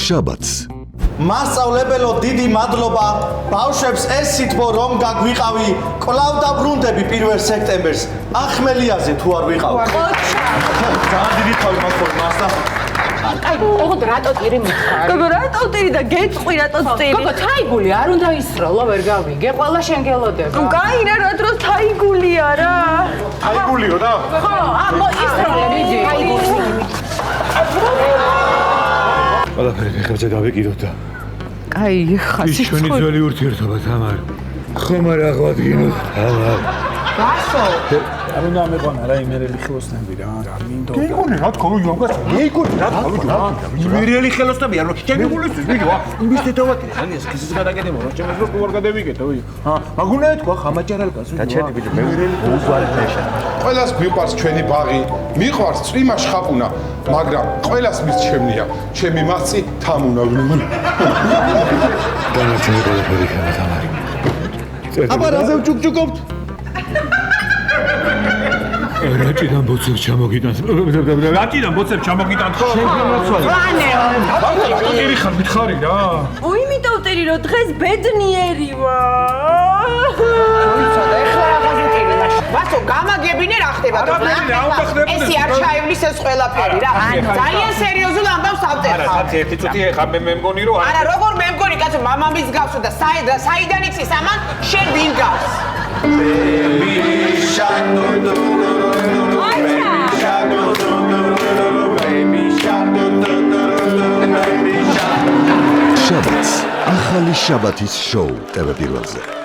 შაბათს მასწავლებელო დიდი მადლობა ბავშვებს ეს სიტყვა რომ გაგვიყავი კვლავ დაბრუნდები 1 სექტემბერს ახმელიაზე თუ არ ვიყავ ძალიან დიდი თავი მაქვს მასთან აი, ოღონდ რატო ტირი მიხარ? გოგო, რატო ტირი და გეწყყვი რატო ტირი? გოგო, თაიგული არ უნდა ისროლო, ვერ გავიგე, ყველა შენ გელოდება. კაი რა, რა დროს თაიგულია რა. თაიგულიო და? ხო, ისროლე, მიდი. ყველაფერი ფეხებზე გავეკიდოთ და. კაი, ხასი ჩვენი ძველი ურთიერთობა თამარ. ხომ არ აღვადგინოთ თამარ. გასო. არ უნდა მეყვანა რა იმერელი ხელოსნები რა მინდო გეიგონე რა თქო იომგას გეიგონე რა თქო იმერელი ხელოსნებია რომ ჩემი გულისთვის ვიდეო იმის დედავატი ან ეს ქისის გადაგედემო რომ ჩემს რო უარ გადავიგეთ ოი მაგუნა თქვა ხამაჭარალკას ვიდეო გაჩერდი ბიჭო მევერელი უზვარი ფეშა ყველას მიყვარს ჩვენი ბაღი მიყვარს წვიმა შხაპუნა მაგრამ ყველას მის ჩემნია ჩემი მასწი თამუნა დანარჩენი ყველაფერი ხება თამარი აბა რაზე ვჭუკჭუკობთ რაჭიდან ბოცებს ჩამოგიტანთ რაჭიდან ბოცებს ჩამოგიტანთ ხო ტირი ხარ მითხარი რა იმიტომ ტირი რომ დღეს ბედნიერი ვარ ვიცოდა ეხლა რაღაცა ტირი მაშინ ვასო გამაგებინე რა ხდება ეს არ ჩაივლის ეს ყველაფერი რა ძალიან სერიოზულ ამბავს ავწერხავ არა სათი ერთი წუთი ხა მე მგონი რომ არა როგორ მე მგონი კაცო მამამის გავსო და საიდან იცის ამან შენ ვინ გავს შაბათს ახალი შაბათის შოუ TV1-ზე